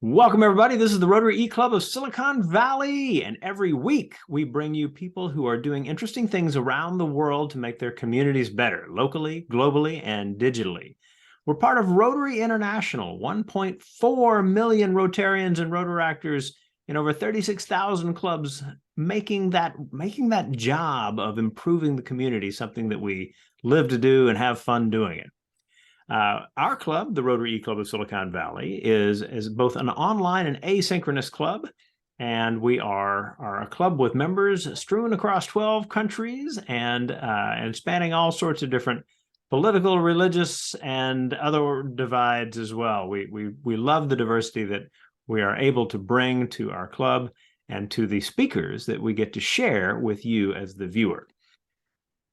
Welcome, everybody. This is the Rotary E-Club of Silicon Valley, and every week we bring you people who are doing interesting things around the world to make their communities better, locally, globally, and digitally. We're part of Rotary International, 1.4 million Rotarians and Rotaractors in over 36,000 clubs, making that job of improving the community something that we live to do and have fun doing it. Our club, the Rotary E-Club of Silicon Valley, is both an online and asynchronous club, and we are a club with members strewn across 12 countries and spanning all sorts of different political, religious, and other divides as well. We love the diversity that we are able to bring to our club and to the speakers that we get to share with you as the viewer.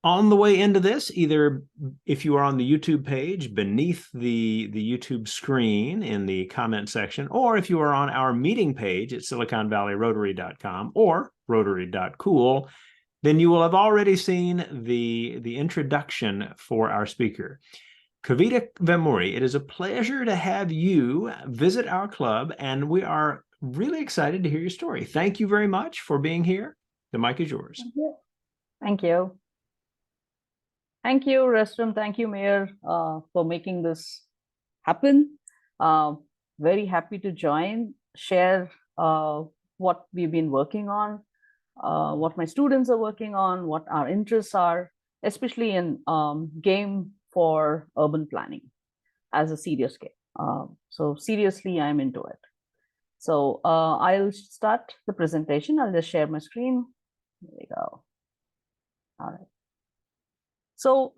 On the way into this, either if you are on the YouTube page beneath the YouTube screen in the comment section, or if you are on our meeting page at siliconvalleyrotary.com or rotary.cool, then you will have already seen the introduction for our speaker. Kavita Vemuri, it is a pleasure to have you visit our club, and we are really excited to hear your story. Thank you very much for being here. The mic is yours. Thank you. Thank you, Restrum. Thank you, Mayor, for making this happen. Very happy to join, share what we've been working on, what my students are working on, what our interests are, especially in game for urban planning as a serious game. So seriously, I'm into it. So I'll start the presentation. I'll just share my screen. There we go. All right. So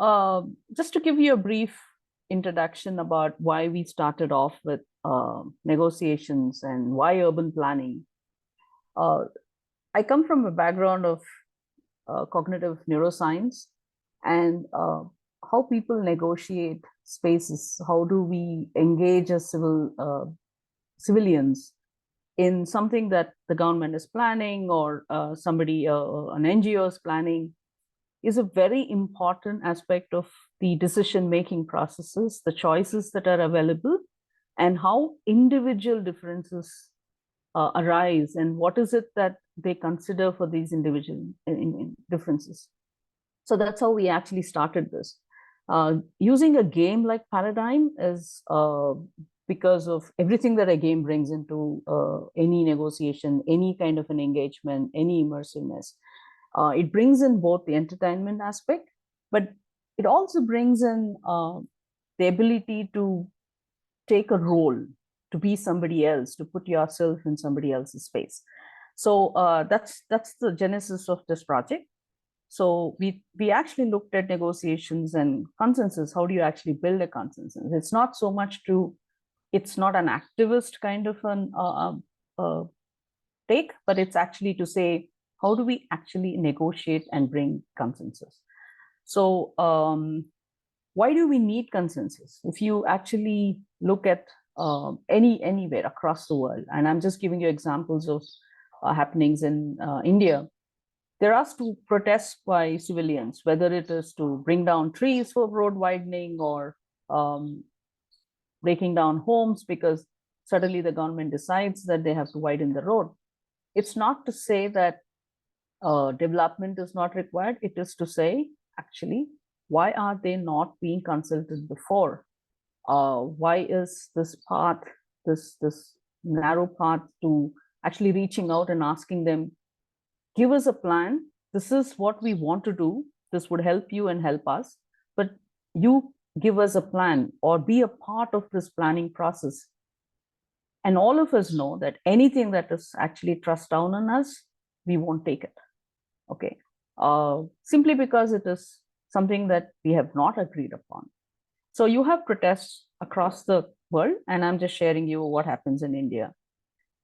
just to give you a brief introduction about why we started off with negotiations and why urban planning. I come from a background of cognitive neuroscience and how people negotiate spaces. How do we engage as civilians in something that the government is planning or somebody, an NGO is planning, is a very important aspect of the decision-making processes, the choices that are available, and how individual differences arise, and what is it that they consider for these individual differences. So that's how we actually started this. Using a game-like paradigm is because of everything that a game brings into any negotiation, any kind of an engagement, any immersiveness. It brings in both the entertainment aspect, but it also brings in the ability to take a role, to be somebody else, to put yourself in somebody else's space. So that's the genesis of this project. So we actually looked at negotiations and consensus. How do you actually build a consensus? It's not so much it's not an activist kind of an take, but it's actually to say, how do we actually negotiate and bring consensus? So why do we need consensus? If you actually look at anywhere across the world, and I'm just giving you examples of happenings in India, there are protests by civilians, whether it is to bring down trees for road widening or breaking down homes because suddenly the government decides that they have to widen the road. It's not to say that development is not required. It is to say, actually, why are they not being consulted before? Why is this path, this narrow path to actually reaching out and asking them, give us a plan. This is what we want to do. This would help you and help us. But you give us a plan or be a part of this planning process. And all of us know that anything that is actually thrust down on us, we won't take it. Okay, simply because it is something that we have not agreed upon. So you have protests across the world, and I'm just sharing you what happens in India.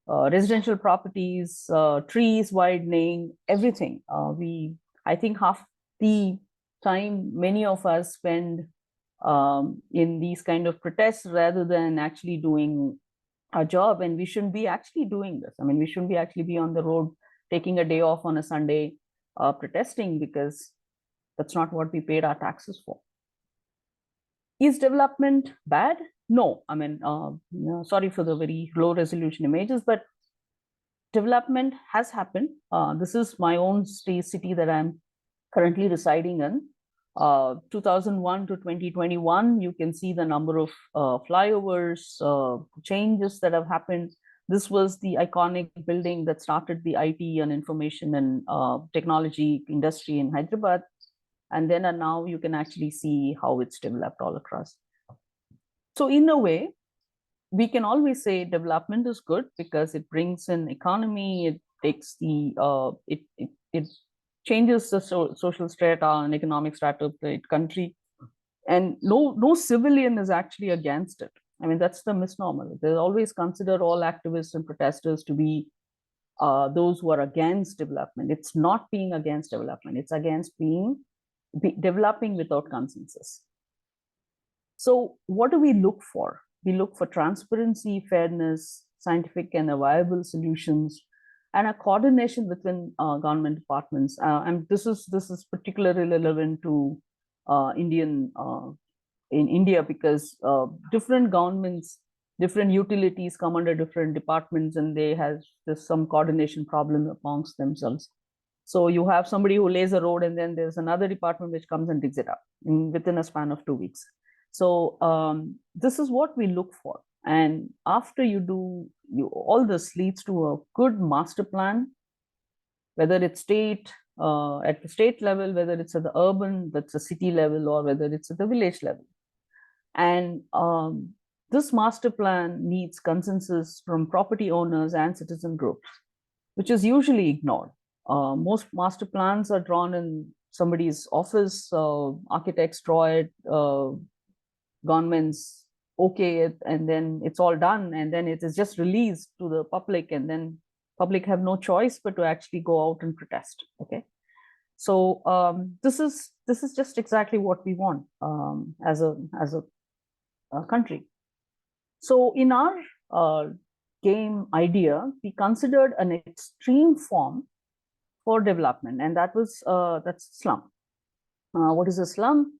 Residential properties, trees widening, everything. I think half the time many of us spend in these kind of protests rather than actually doing our job, and we shouldn't be actually doing this. I mean, we shouldn't be actually be on the road taking a day off on a Sunday protesting, because that's not what we paid our taxes for. Is development bad? No, I mean, sorry for the very low resolution images, but development has happened. This is my own city that I'm currently residing in. 2001 to 2021, you can see the number of flyovers, changes that have happened. This was the iconic building that started the IT and information and technology industry in Hyderabad. And then and now you can actually see how it's developed all across. So in a way, we can always say development is good because it brings in economy, it takes the it changes the social strata and economic strata of the country, and no civilian is actually against it. I mean, that's the misnomer. They always consider all activists and protesters to be those who are against development. It's not being against development, it's against developing without consensus. So what do we look for? We look for transparency, fairness, scientific and viable solutions, and a coordination within government departments. And this is particularly relevant to in India, because different governments, different utilities come under different departments, and there's some coordination problem amongst themselves. So you have somebody who lays a road, and then there's another department which comes and digs it up within a span of 2 weeks. So this is what we look for. And after all this leads to a good master plan, whether it's at the state level, whether it's at the urban, that's a city level, or whether it's at the village level. And this master plan needs consensus from property owners and citizen groups, which is usually ignored. Most master plans are drawn in somebody's office, architects draw it, governments okay it, and then it's all done, and then it is just released to the public, and then public have no choice but to actually go out and protest. Okay, so this is just exactly what we want as a country. So in our game idea, we considered an extreme form for development, and that's slum. What is a slum?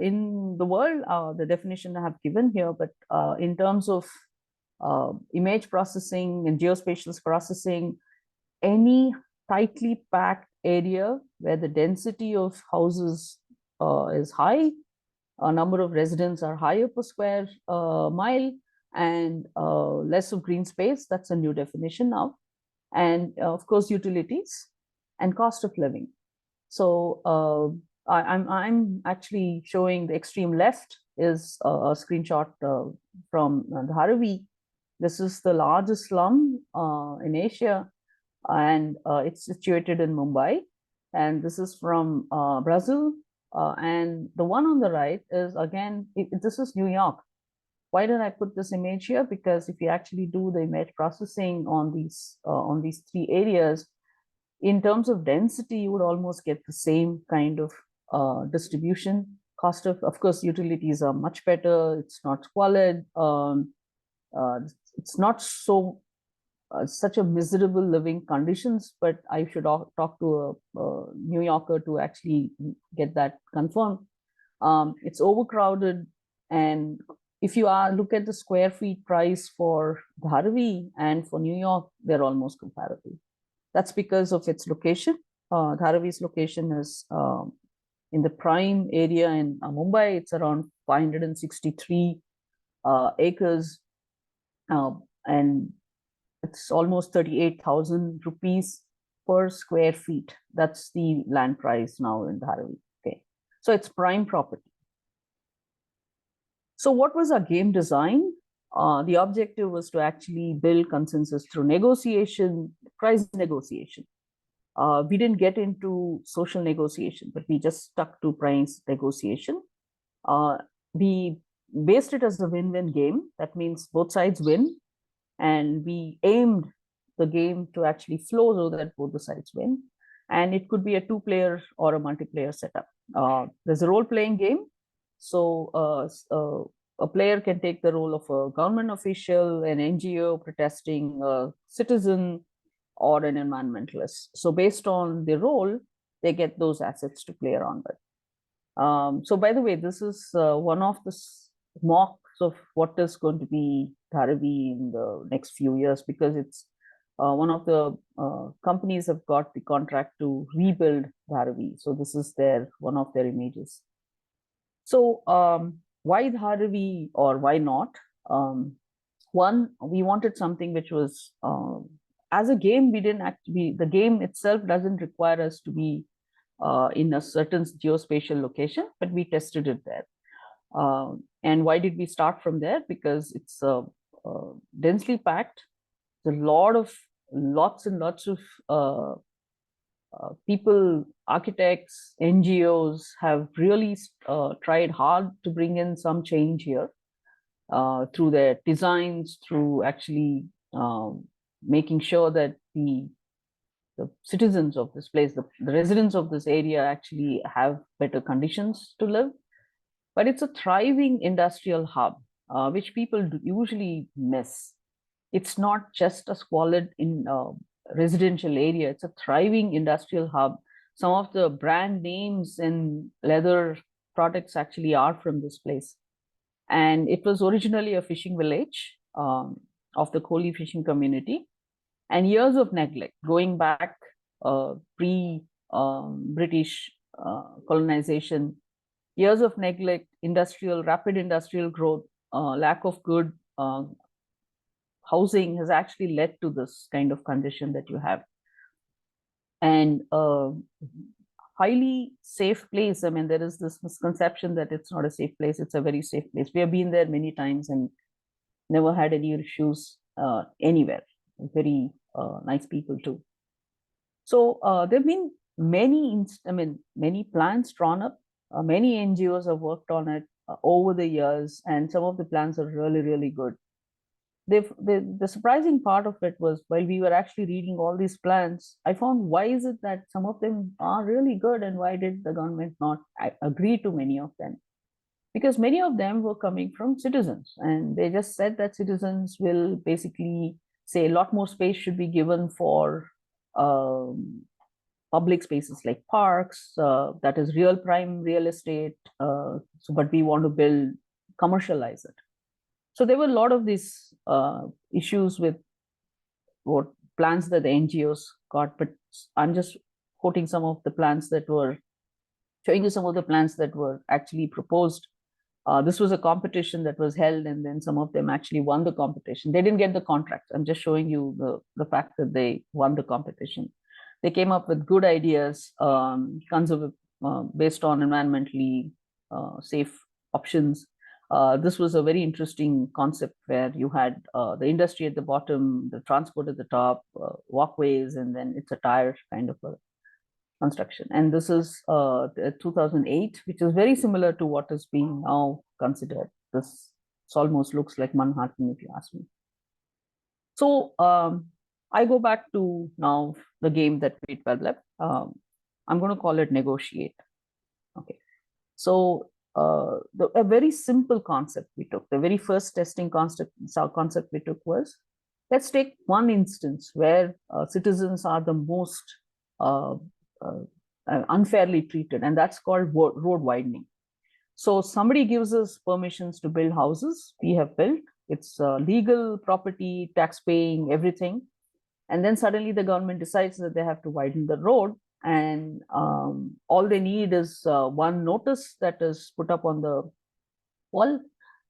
In the world, the definition I have given here, but in terms of image processing and geospatial processing, any tightly packed area where the density of houses is high, a number of residents are higher per square mile, and less of green space. That's a new definition now. And of course, utilities and cost of living. So I'm actually showing the extreme left is a screenshot from Dharavi. This is the largest slum in Asia, and it's situated in Mumbai. And this is from Brazil. And the one on the right is, again, this is New York. Why did I put this image here? Because if you actually do the image processing on these 3 areas, in terms of density, you would almost get the same kind of distribution. Cost of course, utilities are much better. It's not squalid. It's not so such a miserable living conditions, but I should talk to a New Yorker to actually get that confirmed. It's overcrowded, and if you look at the square feet price for Dharavi and for New York, they're almost comparable. That's because of its location. Dharavi's location is in the prime area in Mumbai. It's around 563 acres, and it's almost 38,000 rupees per square feet. That's the land price now in Dharavi. Okay, so it's prime property. So what was our game design? The objective was to actually build consensus through negotiation, price negotiation. We didn't get into social negotiation, but we just stuck to price negotiation. We based it as a win-win game. That means both sides win. And we aimed the game to actually flow so that both the sides win. And it could be a 2-player or a multiplayer setup. There's a role-playing game. So a player can take the role of a government official, an NGO protesting, a citizen, or an environmentalist. So based on the role, they get those assets to play around with. So by the way, this is one of the mock of what is going to be Dharavi in the next few years, because it's one of the companies have got the contract to rebuild Dharavi. So this is one of their images. So why Dharavi, or why not? One, we wanted something which was, as a game, we didn't actually, the game itself doesn't require us to be in a certain geospatial location, but we tested it there. And why did we start from there? Because it's densely packed. There's lots and lots of people, architects, NGOs have really tried hard to bring in some change here through their designs, through actually making sure that the citizens of this place, the residents of this area actually have better conditions to live. But it's a thriving industrial hub, which people usually miss. It's not just a squalid in residential area. It's a thriving industrial hub. Some of the brand names and leather products actually are from this place. And it was originally a fishing village of the Kohli fishing community. And years of neglect, going back pre-British colonization, years of neglect, rapid industrial growth, lack of good housing has actually led to this kind of condition that you have. And highly safe place. I mean, there is this misconception that it's not a safe place. It's a very safe place. We have been there many times and never had any issues anywhere. Very nice people too. So there have been many plans drawn up. Many NGOs have worked on it over the years, and some of the plans are really, really good. The surprising part of it was, while we were actually reading all these plans, I found, why is it that some of them are really good, and why did the government not agree to many of them? Because many of them were coming from citizens, and they just said that citizens will basically say a lot more space should be given for public spaces like parks, that is real prime real estate, but we want to commercialize it. So there were a lot of these issues with what plans that the NGOs got, but I'm just quoting some of the plans that were, showing you some of the plans that were actually proposed. This was a competition that was held, and then some of them actually won the competition. They didn't get the contract. I'm just showing you the fact that they won the competition. They came up with good ideas, based on environmentally safe options. This was a very interesting concept where you had the industry at the bottom, the transport at the top, walkways, and then it's a tire kind of a construction. And this is 2008, which is very similar to what is being now considered. This almost looks like Manhattan, if you ask me. So I go back to now the game that we developed. I'm going to call it negotiate. Okay. So a very simple concept we took, the very first testing concept we took was, let's take one instance where citizens are the most unfairly treated, and that's called road widening. So somebody gives us permissions to build houses. We have built. It's legal property, tax paying, everything. And then suddenly the government decides that they have to widen the road, and all they need is one notice that is put up on the wall,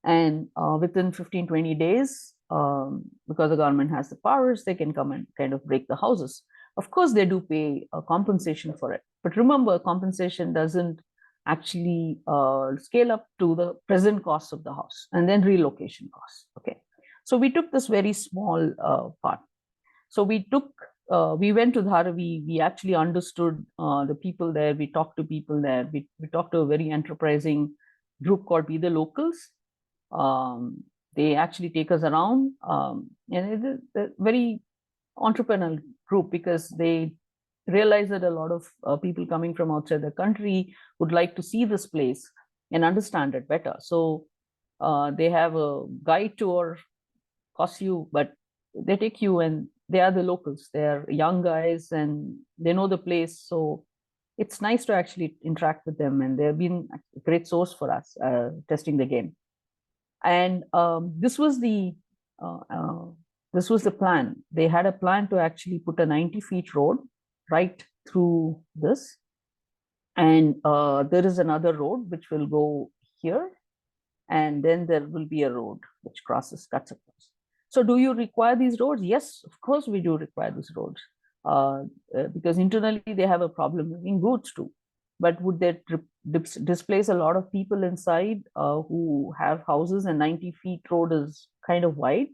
and within 15-20 days, because the government has the powers, they can come and kind of break the houses. Of course, they do pay a compensation for it. But remember, compensation doesn't actually scale up to the present cost of the house, and then relocation costs. Okay. So we took this very small part. So we went to Dharavi, we actually understood the people there, we talked to people there, we talked to a very enterprising group called Be the Locals. They actually take us around, and it's a very entrepreneurial group, because they realize that a lot of people coming from outside the country would like to see this place and understand it better. So they have a guide tour, costs you, but they take you, and they are the locals. They're young guys and they know the place. So it's nice to actually interact with them, and they've been a great source for us testing the game. And this was the plan. They had a plan to actually put a 90-feet road right through this. And there is another road which will go here. And then there will be a road which cuts across. So do you require these roads? Yes, of course we do require these roads. Because internally they have a problem moving goods too. But would that displace a lot of people inside who have houses, and 90 feet road is kind of wide?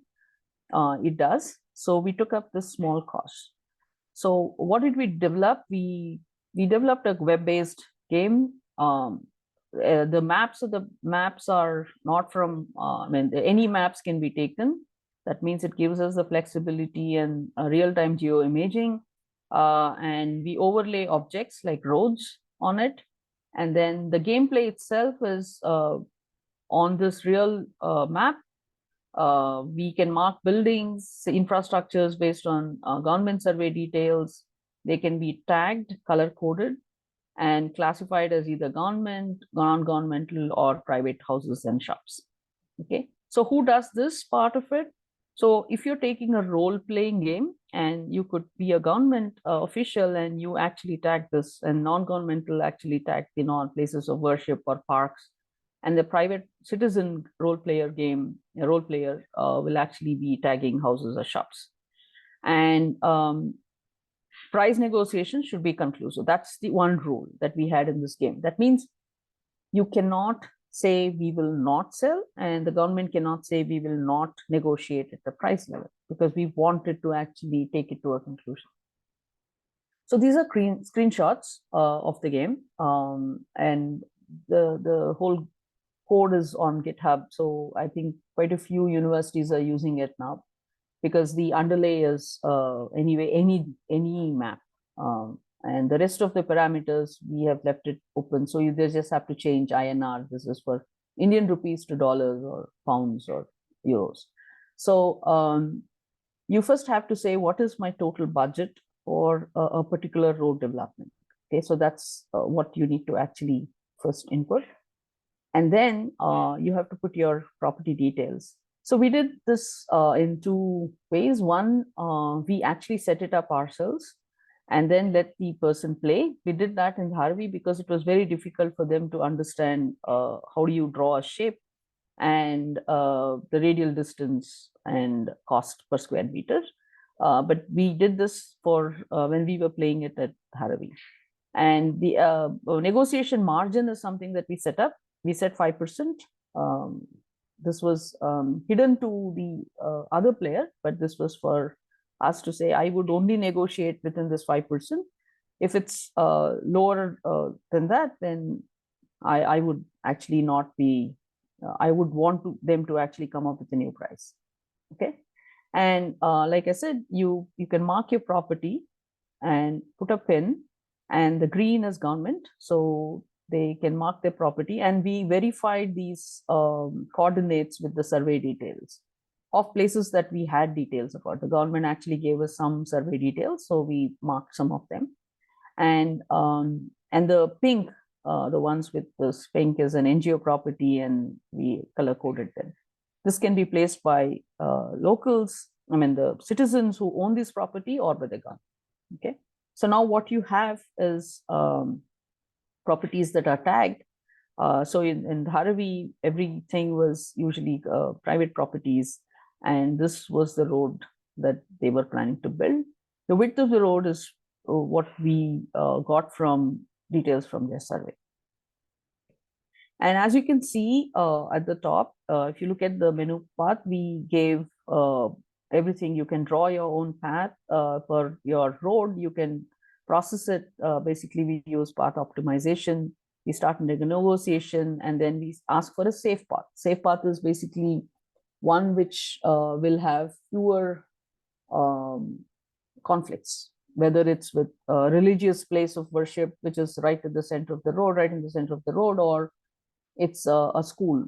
It does. So we took up this small cost. So what did we develop? We developed a web-based game. The maps are not from, I mean, any maps can be taken. That means it gives us the flexibility and real-time geoimaging. And we overlay objects like roads on it. And then the gameplay itself is on this real map. We can mark buildings, infrastructures based on government survey details. They can be tagged, color-coded, and classified as either government, non-governmental, or private houses and shops. Okay, so who does this part of it? So if you're taking a role-playing game, and you could be a government official, and you actually tag this, and non-governmental actually tag the places of worship or parks, and the private citizen role player will actually be tagging houses or shops. And price negotiation should be conclusive. That's the one rule that we had in this game. That means you cannot say we will not sell, and the government cannot say we will not negotiate at the price level, because we wanted to actually take it to a conclusion. So these are screenshots of the game, and the whole code is on GitHub. So I think quite a few universities are using it now, because the underlay is anyway any map, and the rest of the parameters we have left it open. So you just have to change INR. This is for Indian rupees to dollars or pounds or euros. So you first have to say, what is my total budget for a particular road development? Okay, so that's what you need to actually first input. And then you have to put your property details. So we did this in two ways. One, we actually set it up ourselves and then let the person play. We did that in Dharavi because it was very difficult for them to understand how do you draw a shape, and the radial distance and cost per square meter. But we did this for when we were playing it at Dharavi. And the negotiation margin is something that we set up. We set 5%. This was hidden to the other player, but this was for us to say, I would only negotiate within this 5%. If it's lower than that, then I would actually not be, I would want them to actually come up with a new price. Okay. And like I said, you can mark your property and put a pin, and the green is government. So they can mark their property, and we verified these coordinates with the survey details of places that we had details about. The government actually gave us some survey details, so we marked some of them. And the pink, the ones with this pink is an NGO property, and we color coded them. This can be placed by locals, I mean the citizens who own this property, or by the government. Okay, so now what you have is properties that are tagged. So in Dharavi, everything was usually private properties, and this was the road that they were planning to build. The width of the road is what we got from details from their survey. And as you can see at the top, if you look at the menu path, we gave everything. You can draw your own path for your road. You can process it. Basically, we use path optimization. We start a negotiation, and then we ask for a safe path. Safe path is basically one which will have fewer conflicts, whether it's with a religious place of worship, which is right at the center of the road, right in the center of the road, or it's a school.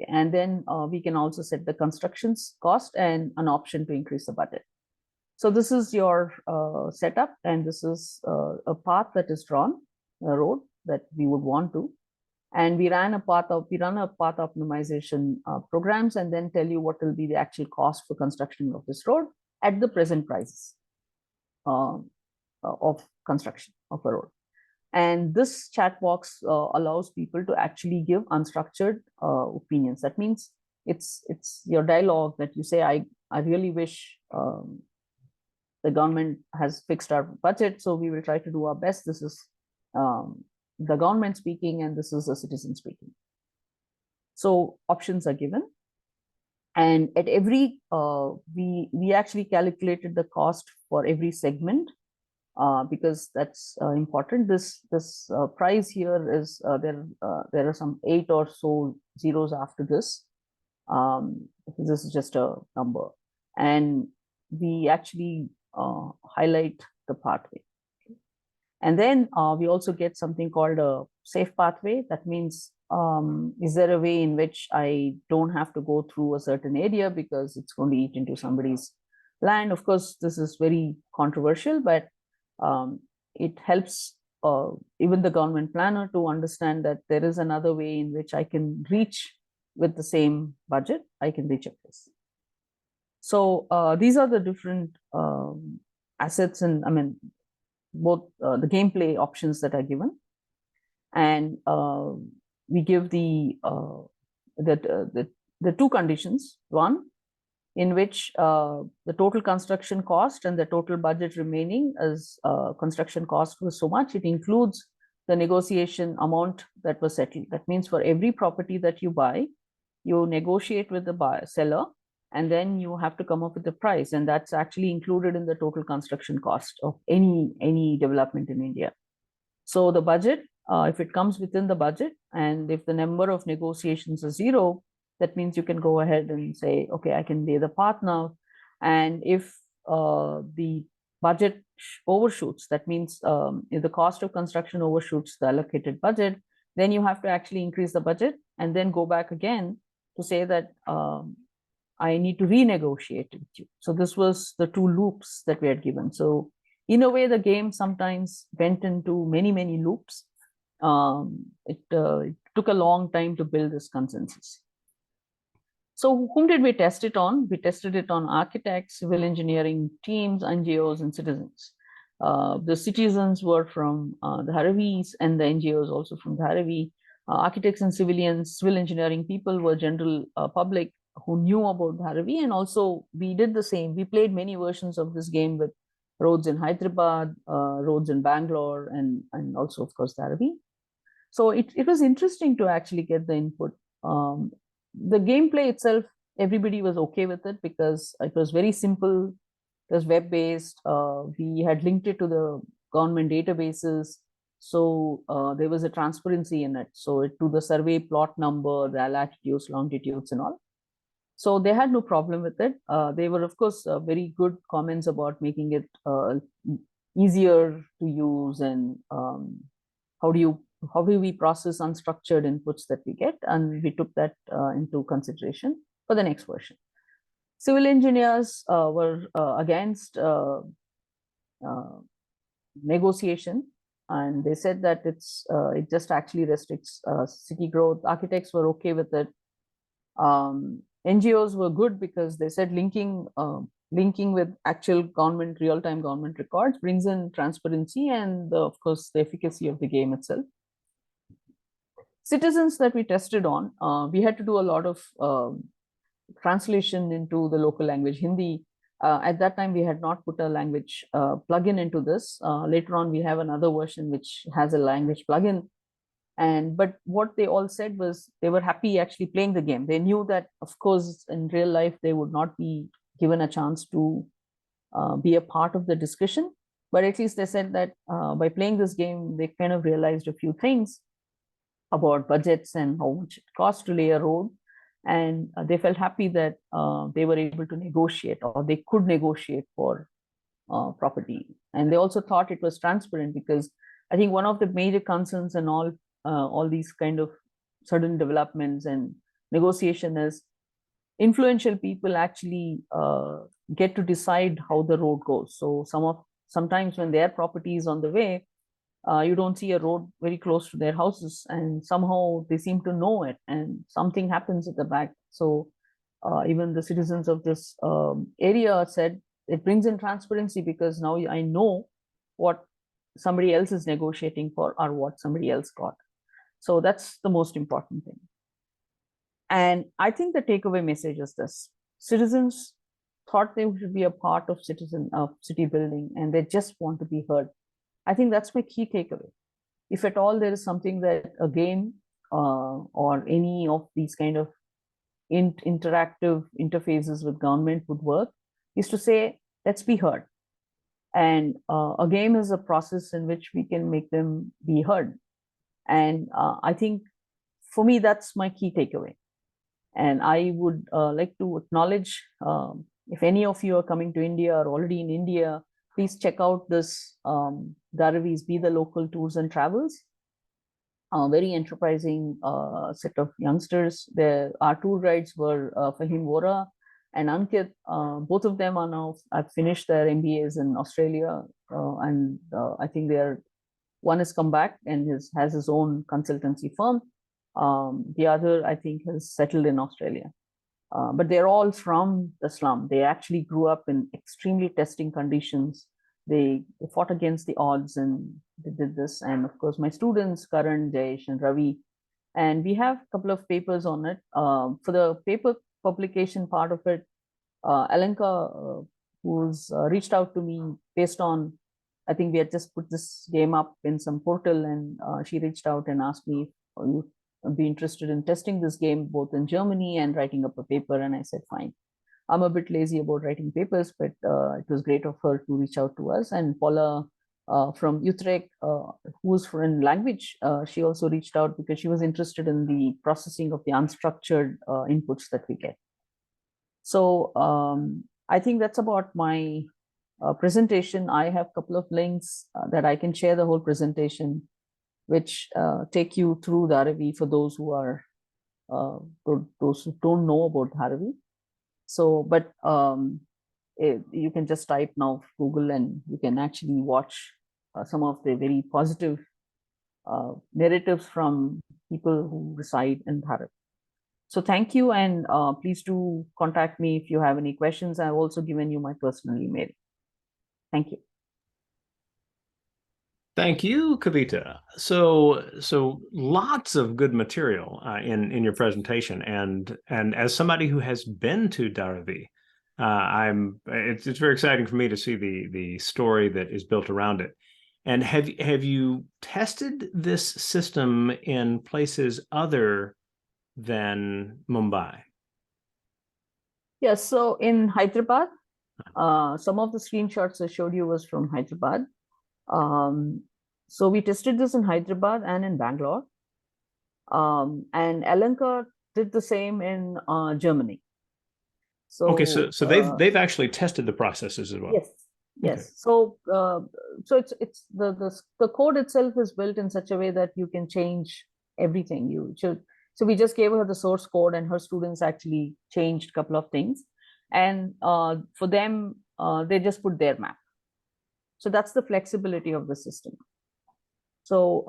And then we can also set the constructions cost and an option to increase the budget. So this is your setup, and this is a path that is drawn, a road that we would want to. And we run a path optimization programs, and then tell you what will be the actual cost for construction of this road at the present prices of construction of a road. And this chat box allows people to actually give unstructured opinions. That means it's your dialogue that you say, I really wish the government has fixed our budget, so we will try to do our best. This is the government speaking, and this is the citizen speaking. So options are given, and at every we actually calculated the cost for every segment, because that's important. This price here is there are some 8 or so zeros after this. This is just a number, and we actually highlight the pathway. And then we also get something called a safe pathway. That means, is there a way in which I don't have to go through a certain area because it's going to eat into somebody's land? Of course, this is very controversial, but it helps even the government planner to understand that there is another way in which I can reach with the same budget, I can reach a place. So these are the different assets, and I mean, both the gameplay options that are given, and we give the two conditions. One, in which the total construction cost and the total budget remaining as construction cost was so much, it includes the negotiation amount that was settled. That means for every property that you buy, you negotiate with the seller, and then you have to come up with the price, and that's actually included in the total construction cost of any development in India. So the budget, if it comes within the budget, and if the number of negotiations is 0, that means you can go ahead and say, okay, I can lay the path now. And if the budget overshoots, that means if the cost of construction overshoots the allocated budget, then you have to actually increase the budget and then go back again to say that I need to renegotiate with you. So this was the 2 loops that we had given. So in a way, the game sometimes went into many loops. It took a long time to build this consensus. So whom did we test it on? We tested it on architects, civil engineering teams, NGOs, and citizens. The citizens were from the Dharavis, and the NGOs also from Dharavi. Architects and civilians, civil engineering people were general public who knew about Dharavi, and also we did the same. We played many versions of this game with roads in Hyderabad, roads in Bangalore, and also, of course, Dharavi. So it was interesting to actually get the input. The gameplay itself, everybody was okay with it because it was very simple. It was web-based. We had linked it to the government databases. So there was a transparency in it. So to the survey plot number, the latitudes, longitudes, and all. So they had no problem with it. They were, of course, very good comments about making it easier to use, and how do we process unstructured inputs that we get, and we took that into consideration for the next version. Civil engineers were against negotiation, and they said that it just actually restricts city growth. Architects were okay with it. NGOs were good because they said linking with actual government, real-time government records brings in transparency and, of course, the efficacy of the game itself. Citizens that we tested on, we had to do a lot of translation into the local language, Hindi. At that time, we had not put a language plugin into this. Later on, we have another version which has a language plugin. But what they all said was they were happy actually playing the game. They knew that, of course, in real life, they would not be given a chance to be a part of the discussion. But at least they said that by playing this game, they kind of realized a few things about budgets and how much it costs to lay a road. And they felt happy that they were able to negotiate, or they could negotiate for property. And they also thought it was transparent, because I think one of the major concerns in all these kind of sudden developments and negotiation is influential people actually get to decide how the road goes. So sometimes when their property is on the way, You don't see a road very close to their houses, and somehow they seem to know it, and something happens at the back. So even the citizens of this area said it brings in transparency, because now I know what somebody else is negotiating for or what somebody else got. So that's the most important thing. And I think the takeaway message is this: citizens thought they should be a part of city building, and they just want to be heard. I think that's my key takeaway. If at all there is something that a game or any of these kind of interactive interfaces with government would work, is to say, let's be heard. And a game is a process in which we can make them be heard. And I think for me, that's my key takeaway. And I would like to acknowledge, if any of you are coming to India or already in India, please check out this Dharavi's Be the Local Tours and Travels. Very enterprising set of youngsters. Our tour guides were Fahim Vora and Ankit. Both of them are now have finished their MBAs in Australia, and I think one has come back and has his own consultancy firm. The other, I think, has settled in Australia. But they're all from the slum. They actually grew up in extremely testing conditions. They fought against the odds and they did this. And of course, my students, Karan, Jayesh, and Ravi. And we have a couple of papers on it. For the paper publication part of it, Alenka, who's reached out to me based on, I think we had just put this game up in some portal, and she reached out and asked me if you would be interested in testing this game both in Germany and writing up a paper. And I said, fine. I'm a bit lazy about writing papers, but it was great of her to reach out to us. And Paula from Utrecht, who's in language, she also reached out because she was interested in the processing of the unstructured inputs that we get. So I think that's about my presentation. I have a couple of links that I can share the whole presentation, which take you through Dharavi for those who are those who don't know about Dharavi. So, but you can just type now Google, and you can actually watch some of the very positive narratives from people who reside in Dharavi. So thank you, and please do contact me if you have any questions. I've also given you my personal email. Thank you. Thank you, Kavita. So lots of good material in your presentation, and as somebody who has been to Dharavi, it's very exciting for me to see the story that is built around it. And have you tested this system in places other than Mumbai? Yes. So in Hyderabad, some of the screenshots I showed you was from Hyderabad. So we tested this in Hyderabad and in Bangalore. And Alenka did the same in Germany. So okay, so they've actually tested the processes as well. Yes, yes. Okay. So it's the code itself is built in such a way that you can change everything. You should. So we just gave her the source code, and her students actually changed a couple of things, and for them, they just put their map. So that's the flexibility of the system. So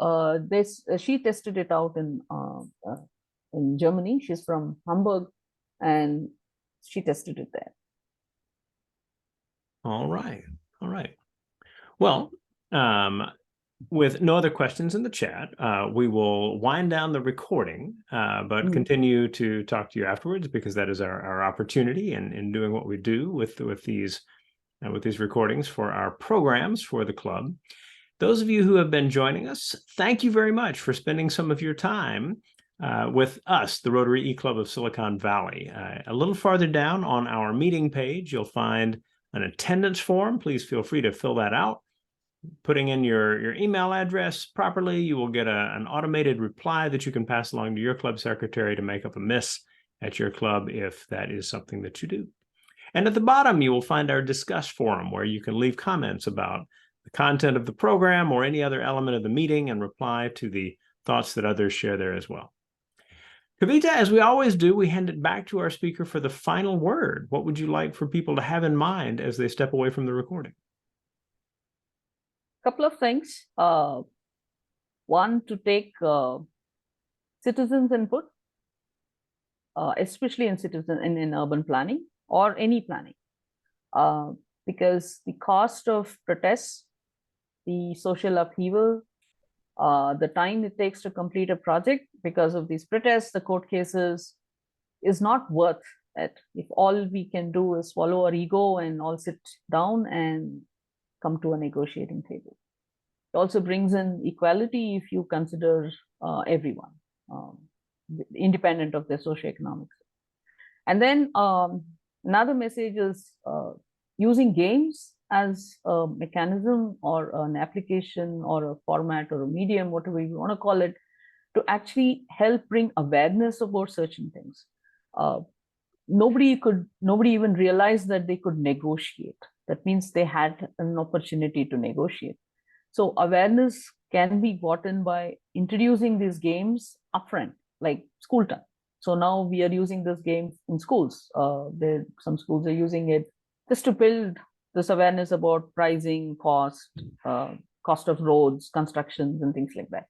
she tested it out in Germany. She's from Hamburg, and she tested it there. All right. Well, with no other questions in the chat, we will wind down the recording, but continue to talk to you afterwards, because that is our opportunity in doing what we do with these recordings for our programs for the club. Those of you who have been joining us, thank you very much for spending some of your time with us, the Rotary E-Club of Silicon Valley. A little farther down on our meeting page, you'll find an attendance form. Please feel free to fill that out. Putting in your email address properly, you will get an automated reply that you can pass along to your club secretary to make up a miss at your club if that is something that you do. And at the bottom, you will find our discuss forum, where you can leave comments about the content of the program or any other element of the meeting and reply to the thoughts that others share there as well. Kavita, as we always do, we hand it back to our speaker for the final word. What would you like for people to have in mind as they step away from the recording? Couple of things. One, to take citizens' input, especially in urban planning or any planning, because the cost of protests, the social upheaval, the time it takes to complete a project because of these protests, the court cases, is not worth it if all we can do is swallow our ego and all sit down and come to a negotiating table. It also brings in equality if you consider everyone, independent of their socioeconomics. And then another message is using games as a mechanism or an application or a format or a medium, whatever you want to call it, to actually help bring awareness about certain things. Nobody even realized that they could negotiate. That means they had an opportunity to negotiate. So awareness can be gotten by introducing these games upfront, like school time. So now we are using this game in schools. Some schools are using it just to build this awareness about pricing, cost of roads, constructions, and things like that.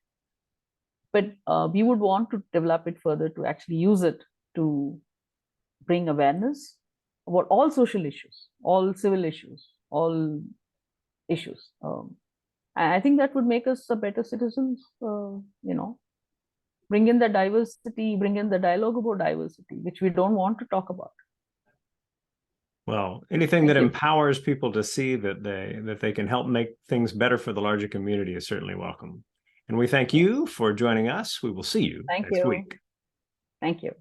But we would want to develop it further to actually use it to bring awareness about all social issues, all civil issues, all issues. I think that would make us a better citizens, bring in the diversity, bring in the dialogue about diversity, which we don't want to talk about. Well, anything that empowers people to see that they can help make things better for the larger community is certainly welcome. And we thank you for joining us. We will see you next week. Thank you.